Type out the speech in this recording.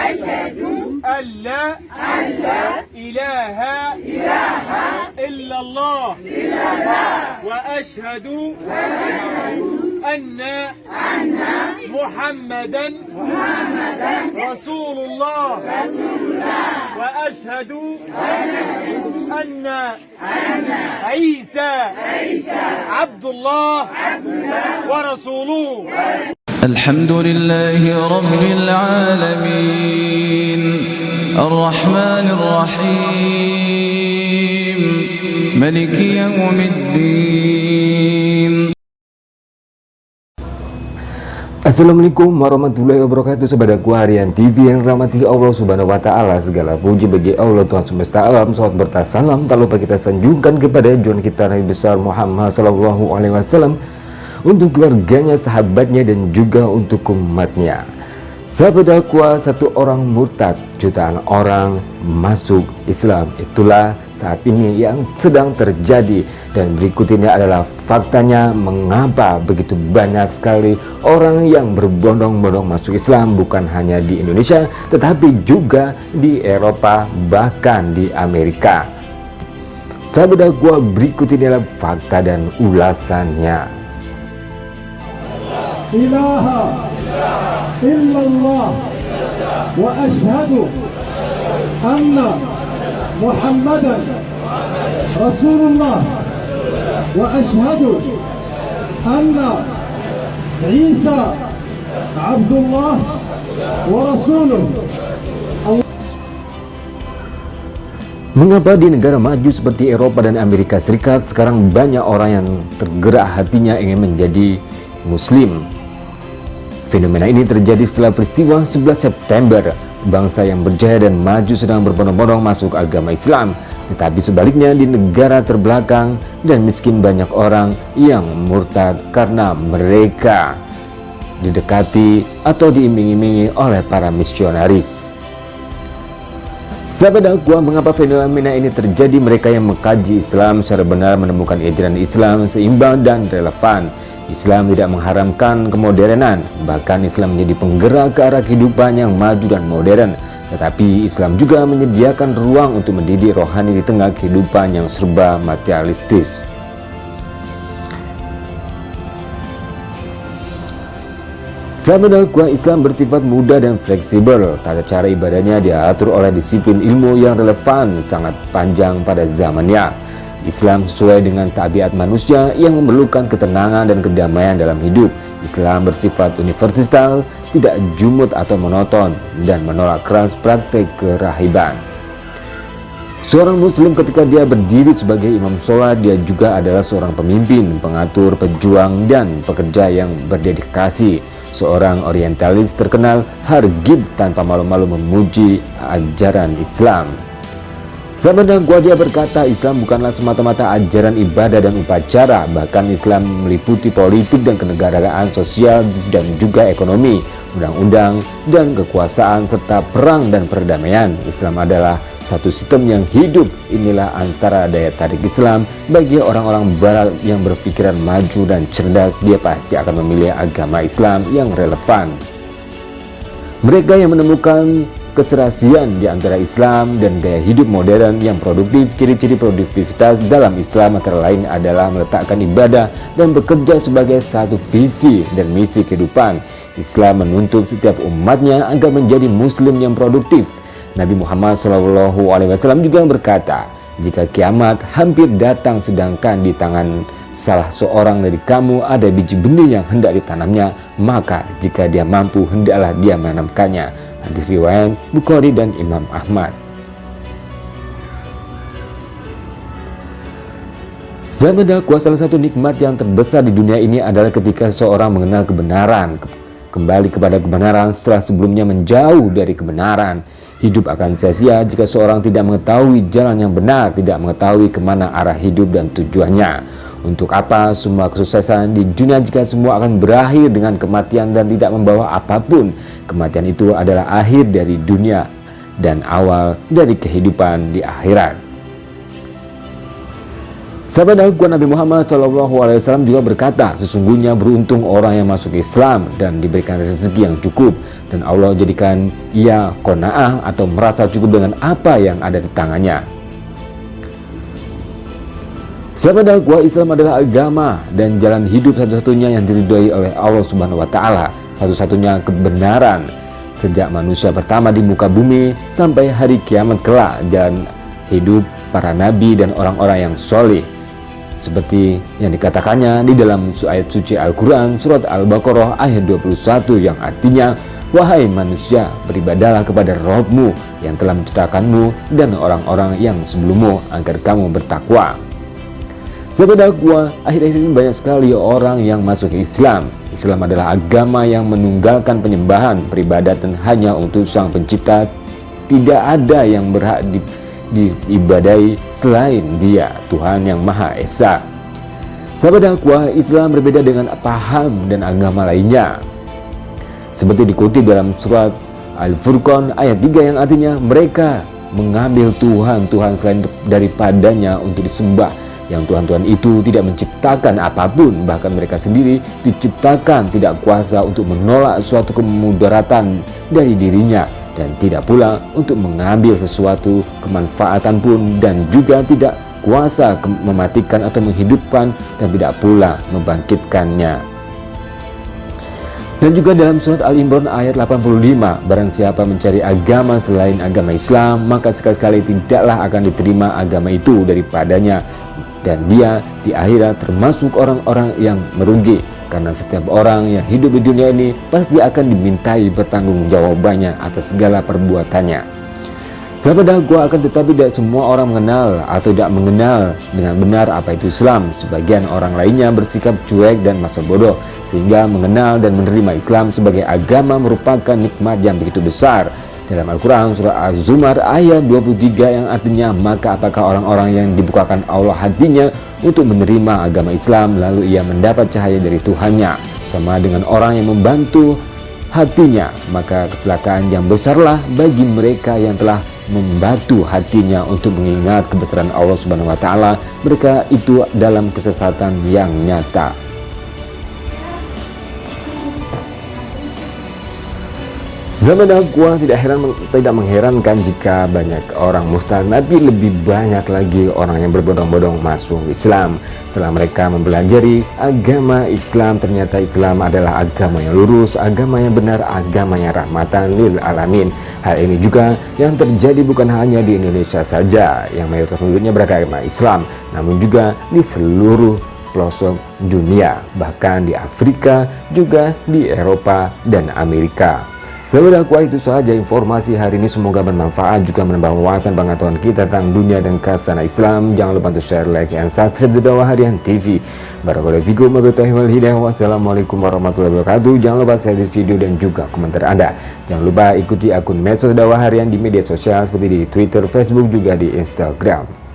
أن لا إله إلا الله وأشهد أن محمدا رسول الله وأشهد أن عيسى عبد الله ورسوله. الحمد لله رب العالمين الرحمن الرحيم ملك يوم الدين. Assalamualaikum warahmatullahi wabarakatuh. Sahabatku harian TV yang rahmati Allah subhanahu wa ta'ala. Segala puji bagi Allah Tuhan semesta alam. Salawat berkah salam tak lupa kita sanjungkan kepada junjungan kita Nabi besar Muhammad sallallahu alaihi wasallam, untuk keluarganya, sahabatnya, dan juga untuk umatnya. Sahabat dakwah, satu orang murtad, jutaan orang masuk Islam. Itulah saat ini yang sedang terjadi. Dan berikut ini adalah faktanya mengapa begitu banyak sekali orang yang berbondong-bondong masuk Islam, bukan hanya di Indonesia tetapi juga di Eropa, bahkan di Amerika. Sahabat dakwah, berikut ini adalah fakta dan ulasannya. ilaha illallah wa ashhadu anna Muhammadan Rasulullah wa ashhadu anna Isa Abdullah wa Rasuluh. Mengapa di negara maju seperti Eropa dan Amerika Serikat sekarang banyak orang yang tergerak hatinya ingin menjadi Muslim? Fenomena ini terjadi setelah peristiwa 11 September. Bangsa yang berjaya dan maju sedang berbondong-bondong masuk agama Islam. Tetapi sebaliknya di negara terbelakang dan miskin banyak orang yang murtad karena mereka didekati atau diiming-imingi oleh para misionaris. Sahabat dakwah, mengapa fenomena ini terjadi? Mereka yang mengkaji Islam secara benar menemukan ajaran Islam seimbang dan relevan. Islam tidak mengharamkan kemodernan, bahkan Islam menjadi penggerak ke arah kehidupan yang maju dan modern. Tetapi Islam juga menyediakan ruang untuk mendidik rohani di tengah kehidupan yang serba materialistis. Sahabat dakwah, Islam bersifat mudah dan fleksibel. Tata cara ibadahnya diatur oleh disiplin ilmu yang relevan sangat panjang pada zamannya. Islam sesuai dengan tabiat manusia yang memerlukan ketenangan dan kedamaian dalam hidup. Islam bersifat universal, tidak jumut atau monoton, dan menolak keras praktek kerahiban. Seorang muslim ketika dia berdiri sebagai imam sholat, dia juga adalah seorang pemimpin, pengatur, pejuang, dan pekerja yang berdedikasi. Seorang orientalis terkenal Hargib tanpa malu-malu memuji ajaran Islam. Sahabat dakwah, dia berkata, Islam bukanlah semata-mata ajaran ibadah dan upacara, bahkan Islam meliputi politik dan kenegaraan, sosial dan juga ekonomi, undang-undang dan kekuasaan, serta perang dan perdamaian. Islam adalah satu sistem yang hidup. Inilah antara daya tarik Islam bagi orang-orang barat yang berpikiran maju dan cerdas. Dia pasti akan memilih agama Islam yang relevan. Mereka yang menemukan keserasian di antara Islam dan gaya hidup modern yang produktif. Ciri-ciri produktivitas dalam Islam antara lain adalah meletakkan ibadah dan bekerja sebagai satu visi dan misi kehidupan. Islam menuntut setiap umatnya agar menjadi muslim yang produktif. Nabi Muhammad SAW juga berkata, jika kiamat hampir datang sedangkan di tangan salah seorang dari kamu ada biji benih yang hendak ditanamnya, maka jika dia mampu hendaklah dia menanamkannya. Hadis riwayat Bukhari dan Imam Ahmad. Sahabat dakwah, salah satu nikmat yang terbesar di dunia ini adalah ketika seorang mengenal kebenaran, kembali kepada kebenaran setelah sebelumnya menjauh dari kebenaran. Hidup akan sia-sia jika seorang tidak mengetahui jalan yang benar, tidak mengetahui kemana arah hidup dan tujuannya. Untuk apa semua kesuksesan di dunia jika semua akan berakhir dengan kematian dan tidak membawa apapun? Kematian itu adalah akhir dari dunia dan awal dari kehidupan di akhirat. Sahabat Al-Quran Nabi Muhammad SAW juga berkata, sesungguhnya beruntung orang yang masuk Islam dan diberikan rezeki yang cukup, dan Allah jadikan ia qanaah atau merasa cukup dengan apa yang ada di tangannya. Sahabat Al-Quran, Islam adalah agama dan jalan hidup satu-satunya yang diridhoi oleh Allah Subhanahu wa Ta'ala, satu-satunya kebenaran sejak manusia pertama di muka bumi sampai hari kiamat kelak, jalan hidup para nabi dan orang-orang yang soleh, seperti yang dikatakannya di dalam ayat suci Al-Quran surat Al-Baqarah ayat 21 yang artinya, wahai manusia, beribadahlah kepada Rabbmu yang telah menciptakanmu dan orang-orang yang sebelummu agar kamu bertakwa. Sahabat Al-Quran, akhir-akhir ini banyak sekali orang yang masuk Islam. Islam adalah agama yang menunggalkan penyembahan, peribadatan hanya untuk Sang Pencipta. Tidak ada yang berhak diibadai selain Dia, Tuhan yang Maha Esa. Sahabat Al-Quran, Islam berbeda dengan paham dan agama lainnya, seperti dikutip dalam surat Al-Furqan ayat 3 yang artinya, mereka mengambil Tuhan-Tuhan selain daripadanya untuk disembah, yang Tuhan-Tuhan itu tidak menciptakan apapun, bahkan mereka sendiri diciptakan tidak kuasa untuk menolak suatu kemudaratan dari dirinya, dan tidak pula untuk mengambil sesuatu kemanfaatan pun, dan juga tidak kuasa mematikan atau menghidupkan, dan tidak pula membangkitkannya. Dan juga dalam surat Al-Imran ayat 85, barang siapa mencari agama selain agama Islam, maka sekali-sekali tidaklah akan diterima agama itu daripadanya, dan dia di akhirat termasuk orang-orang yang merugi. Karena setiap orang yang hidup di dunia ini pasti akan dimintai pertanggungjawabannya atas segala perbuatannya. Sahabat Al-Quran, akan tetapi tidak semua orang mengenal atau tidak mengenal dengan benar apa itu Islam. Sebagian orang lainnya bersikap cuek dan masa bodoh, sehingga mengenal dan menerima Islam sebagai agama merupakan nikmat yang begitu besar. Dalam Al-Quran surah Az-Zumar ayat 23 yang artinya, maka apakah orang-orang yang dibukakan Allah hatinya untuk menerima agama Islam lalu ia mendapat cahaya dari Tuhannya sama dengan orang yang membantu hatinya, maka kecelakaan yang besarlah bagi mereka yang telah membantu hatinya untuk mengingat kebesaran Allah Subhanahu wa Ta'ala. Mereka itu dalam kesesatan yang nyata. Zaman Al-Quran tidak mengherankan jika banyak orang murtad, tapi lebih banyak lagi orang yang berbondong-bondong masuk Islam. Setelah mereka mempelajari agama Islam, ternyata Islam adalah agama yang lurus, agama yang benar, agama yang rahmatan lil alamin. Hal ini juga yang terjadi bukan hanya di Indonesia saja yang mayoritas penduduknya beragama Islam, namun juga di seluruh pelosok dunia, bahkan di Afrika, juga di Eropa dan Amerika. Sahabat Al-Quran, itu saja informasi hari ini, semoga bermanfaat juga menambah wawasan pengetahuan kita tentang dunia dan khasana Islam. Jangan lupa untuk share, like, dan subscribe di Dakwah Harian TV. Barakallahu fikum wabillahi wal hidayah. Wassalamualaikum warahmatullahi wabarakatuh. Jangan lupa share video dan juga komentar Anda. Jangan lupa ikuti akun medsos Dakwah Harian di media sosial seperti di Twitter, Facebook, juga di Instagram.